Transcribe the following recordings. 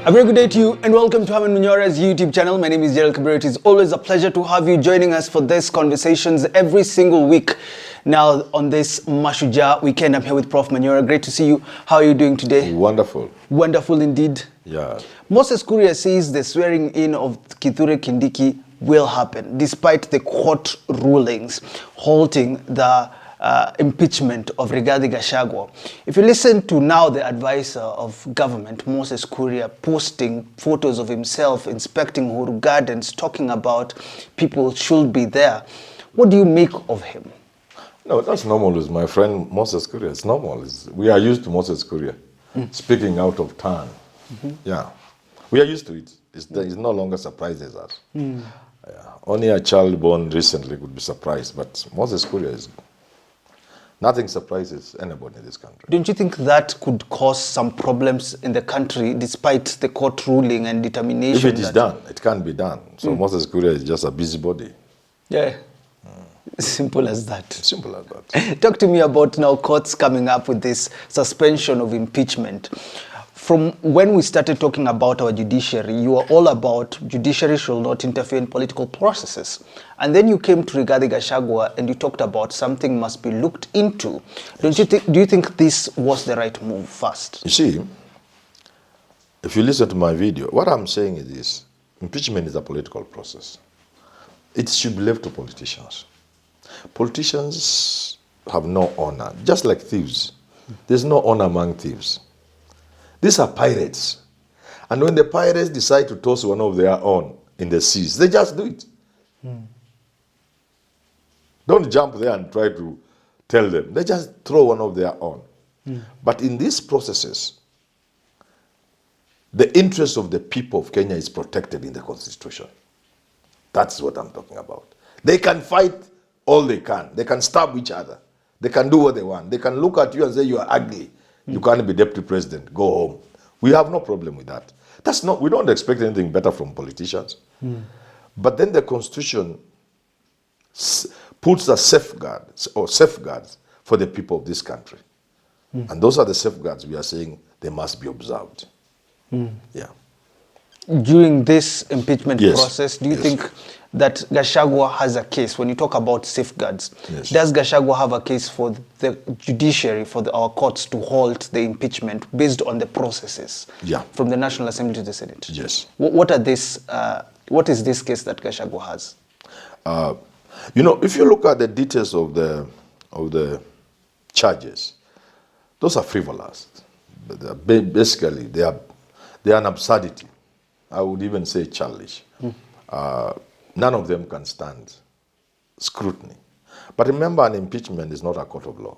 A very good day to you and welcome to Herman Manyora's YouTube channel. My name is Gerald Kabir. It is always a pleasure to have you joining us for these conversations every single week. Now on this Mashujaa weekend, I'm here with Prof. Manyora. Great to see you. How are you doing today? Wonderful. Wonderful indeed. Yeah. Moses Kuria says the swearing in of Kithure Kindiki will happen despite the court rulings halting the impeachment of Rigathi Gachagua. If you listen to now the advisor of government, Moses Kuria, posting photos of himself inspecting Uhuru Gardens, talking about people should be there, what do you make of him? No, that's normal with my friend Moses Kuria. It's normal. We are used to Moses Kuria speaking out of turn. Yeah. We are used to it. It no longer surprises us. Yeah. Only a child born recently could be surprised, but Moses Kuria is... Nothing surprises anybody in this country. Don't you think that could cause some problems in the country despite the court ruling and determination? If it is done, it can be done. So Moses Kuria is just a busybody. Yeah. Simple as that. Simple as that. Talk to me about now courts coming up with this suspension of impeachment. From when we started talking about our judiciary, you were all about judiciary should not interfere in political processes. And then you came to Rigathi Gachagua and you talked about something must be looked into. Do you think this was the right move first? You see, if you listen to my video, what I'm saying is this: impeachment is a political process. It should be left to politicians. Politicians have no honor, just like thieves. There's no honor among thieves. These are pirates. And when the pirates decide to toss one of their own in the seas, they just do it. Don't jump there and try to tell them. They just throw one of their own. But in these processes, the interest of the people of Kenya is protected in the Constitution. That's what I'm talking about. They can fight all they can. They can stab each other. They can do what they want. They can look at you and say you are ugly. You can't be deputy president. Go home. We have no problem with that. We don't expect anything better from politicians. But then the Constitution puts a safeguards for the people of this country. And those are the safeguards we are saying they must be observed. Yeah. During this impeachment process, do you think that Gachagua has a case? When you talk about safeguards, does Gachagua have a case for the judiciary, for our courts to halt the impeachment based on the processes from the National Assembly to the Senate? Yes. What is this case that Gachagua has? If you look at the details of the charges, those are frivolous. Basically, they are an absurdity. I would even say childish. None of them can stand scrutiny. But remember, an impeachment is not a court of law,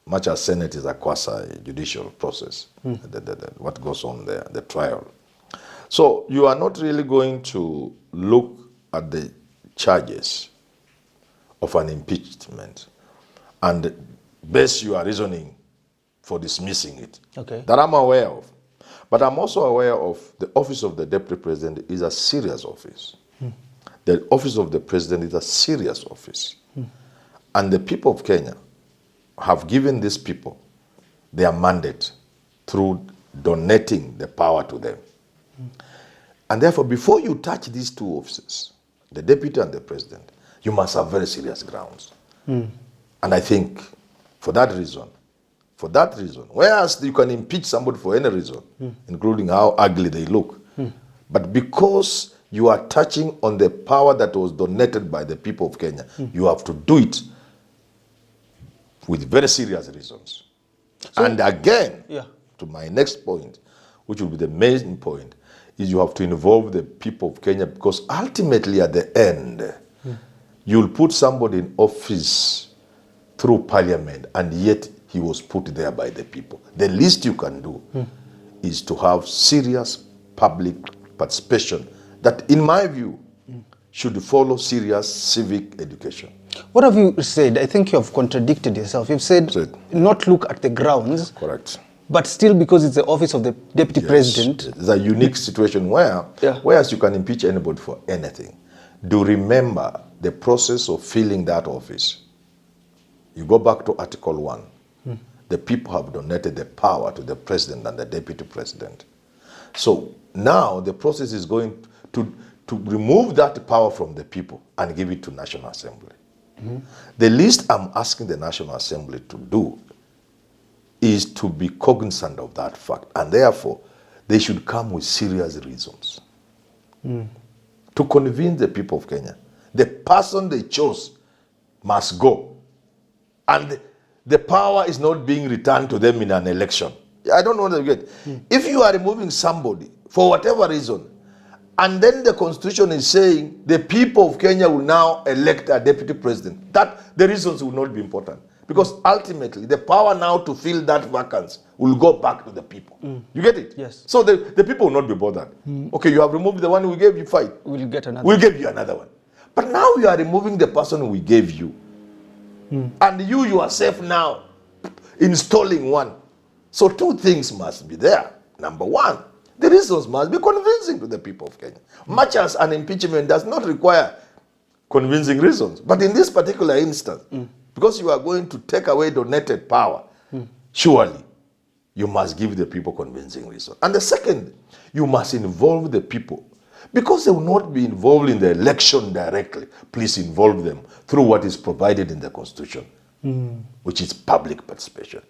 much as Senate is a quasi-judicial process, what goes on there, the trial. So you are not really going to look at the charges of an impeachment and base your reasoning for dismissing it. That I'm aware of. But I'm also aware of the office of the Deputy President is a serious office. The office of the President is a serious office. And the people of Kenya have given these people their mandate through donating the power to them. And therefore, before you touch these two offices, the Deputy and the President, you must have very serious grounds. And I think for that reason, whereas you can impeach somebody for any reason, including how ugly they look, but because you are touching on the power that was donated by the people of Kenya, you have to do it with very serious reasons. And again, to my next point, which will be the main point, is you have to involve the people of Kenya, because ultimately at the end, you'll put somebody in office through parliament, and yet he was put there by the people. The least you can do is to have serious public participation that, in my view, should follow serious civic education. What have you said? I think you have contradicted yourself. You've said not look at the grounds. Correct. But still, because it's the office of the Deputy President. It's a unique situation whereas you can impeach anybody for anything. Do remember the process of filling that office. You go back to Article 1. The people have donated the power to the President and the Deputy President. So now the process is going to remove that power from the people and give it to National Assembly. The least I'm asking the National Assembly to do is to be cognizant of that fact, and therefore they should come with serious reasons to convince the people of Kenya. The person they chose must go, and the power is not being returned to them in an election. I don't know what you get. If you are removing somebody for whatever reason, and then the constitution is saying the people of Kenya will now elect a deputy president, that the reasons will not be important. Because ultimately, the power now to fill that vacancy will go back to the people. You get it? Yes. So the people will not be bothered. Okay, you have removed the one we gave you, fine. We'll get another. We'll give you another one. But now you are removing the person we gave you. And you yourself now installing one. So two things must be there. Number one, the reasons must be convincing to the people of Kenya. Much as an impeachment does not require convincing reasons. But in this particular instance, because you are going to take away donated power, surely you must give the people convincing reasons. And the second, you must involve the people. Because they will not be involved in the election directly, please involve them through what is provided in the Constitution, which is public participation.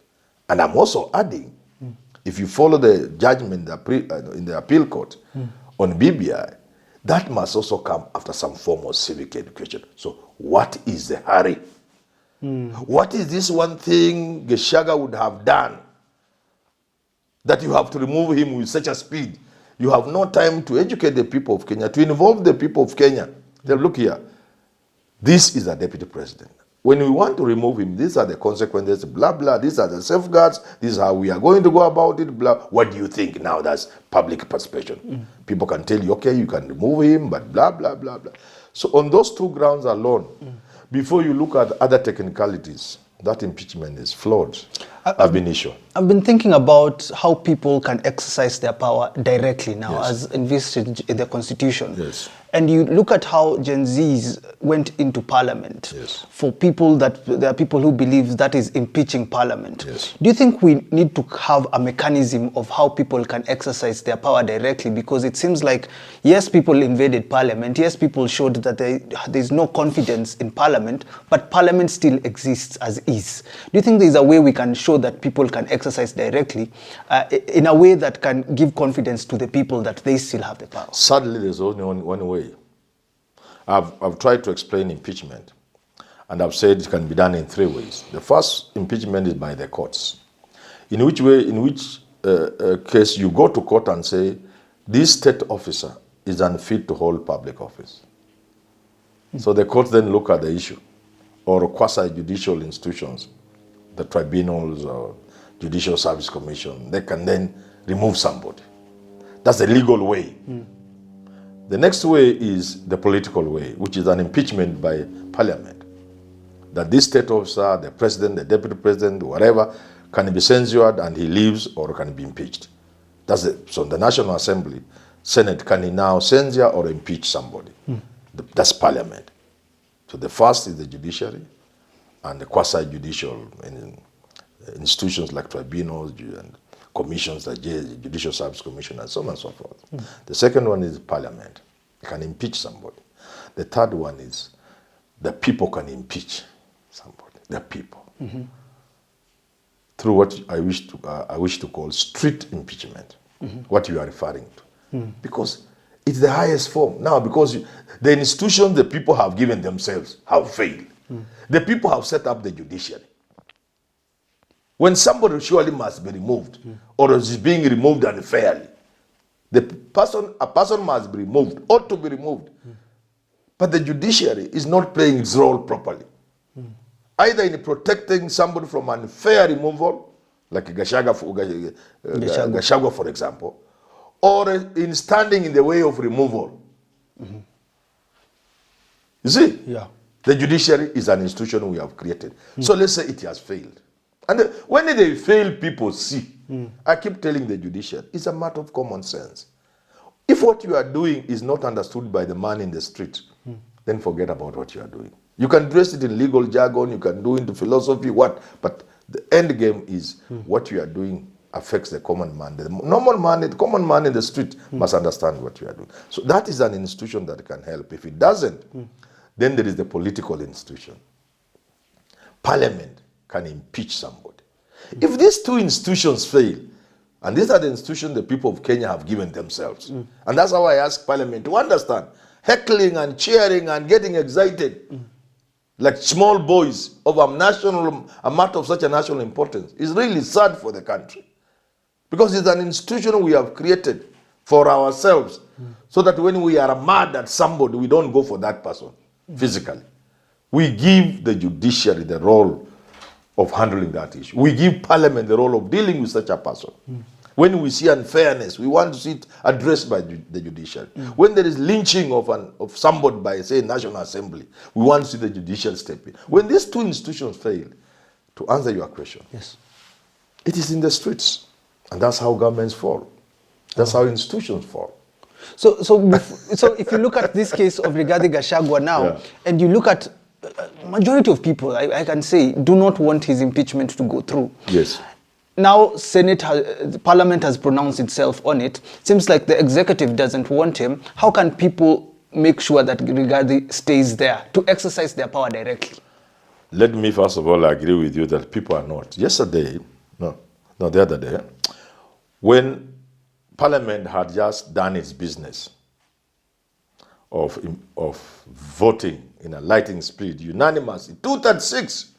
And I'm also adding, if you follow the judgment in the appeal court on BBI, that must also come after some form of civic education. So what is the hurry? What is this one thing Gachagua would have done that you have to remove him with such a speed? You have no time to educate the people of Kenya, to involve the people of Kenya. They look here, this is a deputy president. When we want to remove him, these are the consequences, blah, blah, these are the safeguards, this is how we are going to go about it, blah. What do you think? Now that's public participation. People can tell you, okay, you can remove him, but blah, blah, blah, blah. So on those two grounds alone, before you look at other technicalities, that impeachment is flawed. I've been issued. I've been thinking about how people can exercise their power directly now, as envisaged in the Constitution. Yes. And you look at how Gen Zs went into Parliament. Yes. For people there are people who believe that is impeaching Parliament. Yes. Do you think we need to have a mechanism of how people can exercise their power directly? Because it seems like, yes, people invaded Parliament. Yes, people showed that there's no confidence in Parliament, but Parliament still exists as is. Do you think there's a way we can show that people can exercise directly in a way that can give confidence to the people that they still have the power? Sadly, there's only one way. I've tried to explain impeachment, and I've said it can be done in three ways. The first impeachment is by the courts. In which case you go to court and say, this state officer is unfit to hold public office. So the courts then look at the issue, or quasi-judicial institutions, the tribunals or Judicial Service Commission, they can then remove somebody. That's the legal way. The next way is the political way, which is an impeachment by Parliament. That this state officer, the president, the deputy president, whatever, can be censured and he leaves or can be impeached. So the National Assembly, Senate can now censure or impeach somebody. That's Parliament. So the first is the Judiciary and the quasi-judicial institutions like tribunals and commissions like Judicial Service Commission and so on and so forth. The second one is Parliament. It can impeach somebody. The third one is the people can impeach somebody. The people. Through what I wish to call street impeachment. What you are referring to. Because it's the highest form. Now, because the institutions the people have given themselves have failed. The people have set up the judiciary. When somebody surely must be removed, or is being removed unfairly, a person must be removed, ought to be removed. But the judiciary is not playing its role properly. Either in protecting somebody from unfair removal, like Gachagua, for example, or in standing in the way of removal. You see? Yeah. The judiciary is an institution we have created. So let's say it has failed. And when they fail, people see. I keep telling the judiciary, it's a matter of common sense. If what you are doing is not understood by the man in the street, then forget about what you are doing. You can dress it in legal jargon, you can do it into philosophy, but the end game is what you are doing affects the common man. The normal man, the common man in the street must understand what you are doing. So that is an institution that can help. If it doesn't, then there is the political institution. Parliament can impeach somebody. If these two institutions fail, and these are the institutions the people of Kenya have given themselves, and that's how I ask Parliament to understand, heckling and cheering and getting excited like small boys of a matter of such a national importance is really sad for the country. Because it's an institution we have created for ourselves, so that when we are mad at somebody, we don't go for that person physically. We give the judiciary the role of handling that issue. We give Parliament the role of dealing with such a person. When we see unfairness, we want to see it addressed by the judiciary. When there is lynching of somebody by, say, National Assembly, we want to see the judicial step in. When these two institutions fail, to answer your question, yes, it is in the streets. And that's how governments fall. That's how institutions fall. So if you look at this case of Rigathi Gachagua now, and you look at majority of people, I can say, do not want his impeachment to go through. Yes. Now, Parliament has pronounced itself on it. Seems like the executive doesn't want him. How can people make sure that Rigathi stays there to exercise their power directly? Let me first of all agree with you that people are not. Yesterday, the other day, when Parliament had just done its business of voting in a lightning speed, unanimously, 236.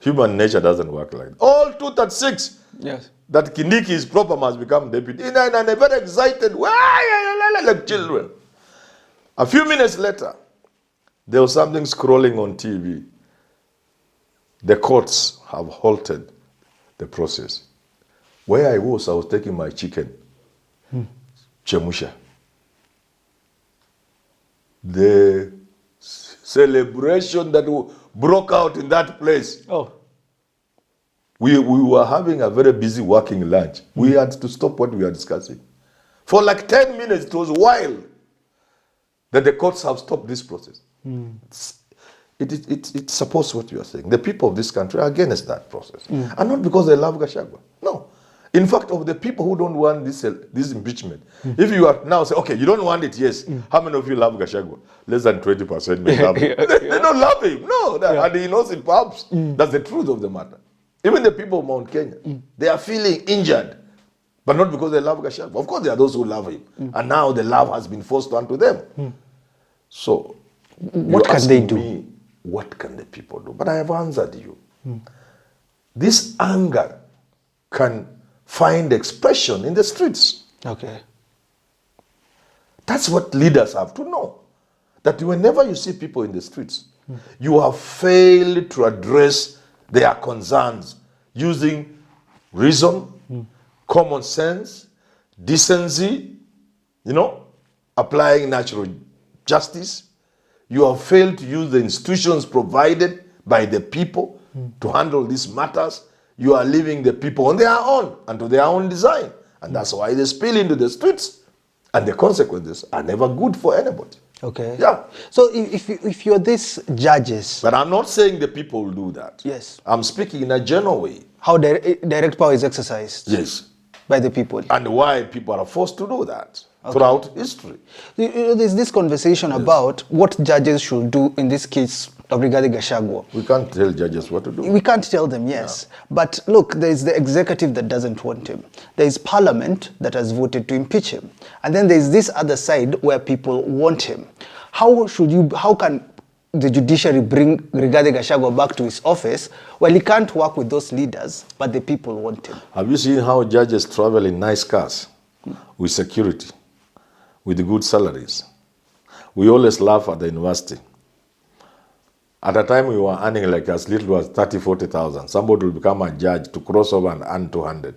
Human nature doesn't work like that. All 236. Yes. That Kindiki is proper must become deputy. And they're very excited, like children. A few minutes later, there was something scrolling on TV. The courts have halted the process. Where I was taking my chicken, chemusha. The celebration that broke out in that place. Oh. We were having a very busy working lunch. We had to stop what we were discussing. For like 10 minutes, it was wild that the courts have stopped this process. It supports what you are saying. The people of this country are against that process. And not because they love Gachagua. No. In fact, of the people who don't want this impeachment, if you are now say, okay, you don't want it, yes. How many of you love Gachagua? Less than 20% may love him. They don't love him. No, and he knows it perhaps. That's the truth of the matter. Even the people of Mount Kenya, they are feeling injured, but not because they love Gachagua. Of course, there are those who love him. And now the love has been forced onto them. So, what can they do? Me, what can the people do? But I have answered you. This anger can find expression in the streets. Okay. That's what leaders have to know. That whenever you see people in the streets, you have failed to address their concerns using reason, common sense, decency, applying natural justice. You have failed to use the institutions provided by the people to handle these matters. You are leaving the people on their own and to their own design. And that's why they spill into the streets. And the consequences are never good for anybody. Okay. Yeah. So if you're these judges... But I'm not saying the people will do that. Yes. I'm speaking in a general way. How direct power is exercised. Yes. By the people. And why people are forced to do that throughout history. There's this conversation about what judges should do in this case of Rigathi Gachagua. We can't tell judges what to do. We can't tell them, yes. Yeah. But look, there's the executive that doesn't want him. There's Parliament that has voted to impeach him. And then there's this other side where people want him. How can the judiciary bring Rigathi Gachagua back to his office? Well, he can't work with those leaders, but the people want him. Have you seen how judges travel in nice cars with security, with good salaries? We always laugh at the university. At a time we were earning like as little as 30, 40,000. Somebody will become a judge to cross over and earn 200.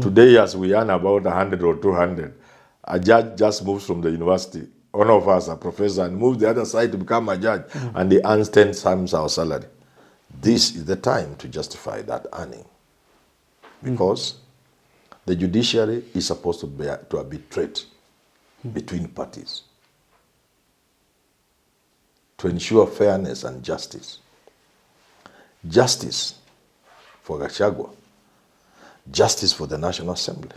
Today, as we earn about 100 or 200, a judge just moves from the university. One of us, a professor, and moves the other side to become a judge, and he earns 10 times our salary. This is the time to justify that earning. Because the judiciary is supposed to arbitrate between parties, to ensure fairness and justice. Justice for Gachagua justice for the National Assembly,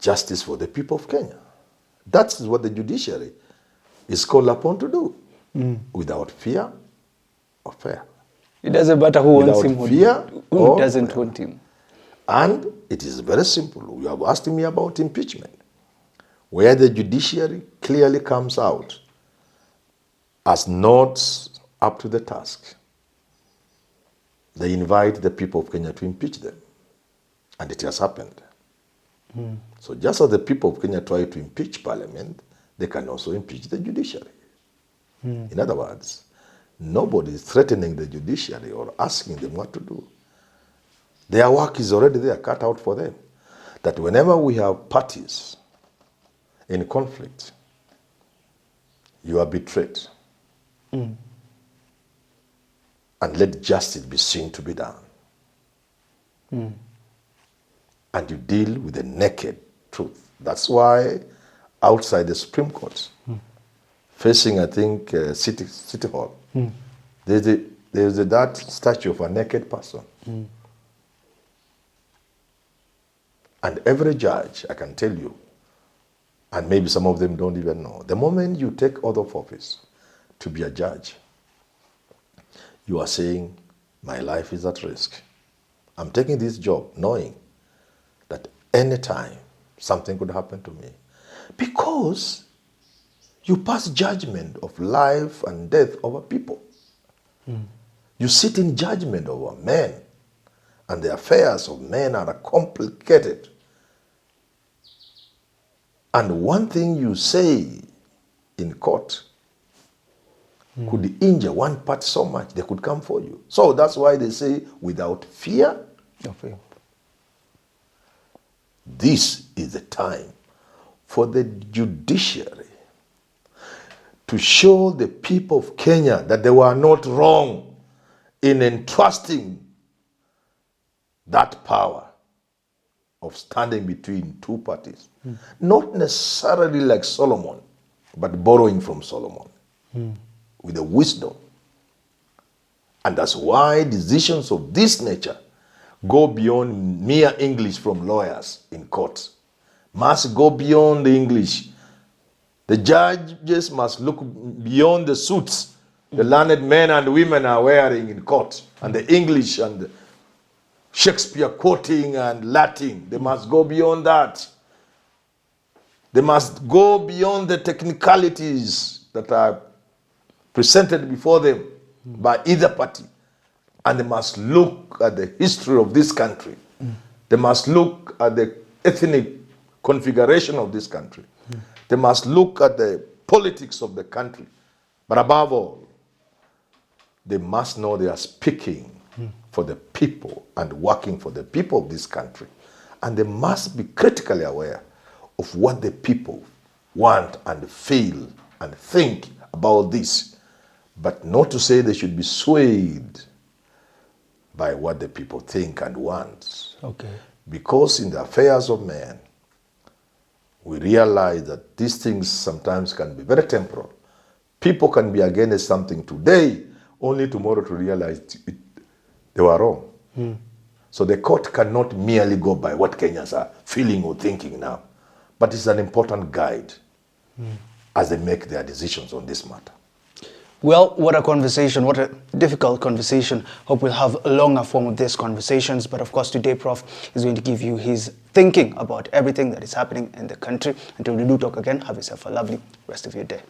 justice for the people of Kenya. That's what the judiciary is called upon to do, without fear or fear. It doesn't matter who wants him Without fear who or doesn't fear. want him. And it is very simple. You have asked me about impeachment, where the judiciary clearly comes out as not up to the task. They invite the people of Kenya to impeach them. And it has happened. So just as the people of Kenya try to impeach parliament, they can also impeach the judiciary. In other words, nobody is threatening the judiciary or asking them what to do. Their work is already there, cut out for them. That whenever we have parties in conflict, you are betrayed. And let justice be seen to be done. And you deal with the naked truth. That's why outside the Supreme Court, facing, I think, City Hall, there's that statue of a naked person. And every judge, I can tell you, and maybe some of them don't even know, the moment you take oath of office to be a judge, you are saying, my life is at risk. I'm taking this job knowing that anytime something could happen to me. Because you pass judgment of life and death over people. You sit in judgment over men. And the affairs of men are complicated. And one thing you say in court could injure one part so much, they could come for you. So that's why they say, without fear, No fear. this is the time for the judiciary to show the people of Kenya that they were not wrong in entrusting that power of standing between two parties. Not necessarily like Solomon, but borrowing from Solomon with the wisdom. And that's why decisions of this nature go beyond mere English from lawyers in court. Must go beyond the English. The judges must look beyond the suits the learned men and women are wearing in court, and the English and the Shakespeare quoting and Latin. They must go beyond that. They must go beyond the technicalities that are presented before them by either party. And they must look at the history of this country. They must look at the ethnic configuration of this country. They must look at the politics of the country. But above all, they must know they are speaking for the people and working for the people of this country. And they must be critically aware of what the people want and feel and think about this. But not to say they should be swayed by what the people think and want. Okay. Because in the affairs of man, we realize that these things sometimes can be very temporal. People can be against something today, only tomorrow to realize they were wrong. So the court cannot merely go by what Kenyans are feeling or thinking now, but it's an important guide as they make their decisions on this matter. Well, what a conversation, what a difficult conversation. Hope we'll have a longer form of these conversations. But of course, today, Prof is going to give you his thinking about everything that is happening in the country. Until we do talk again, have yourself a lovely rest of your day.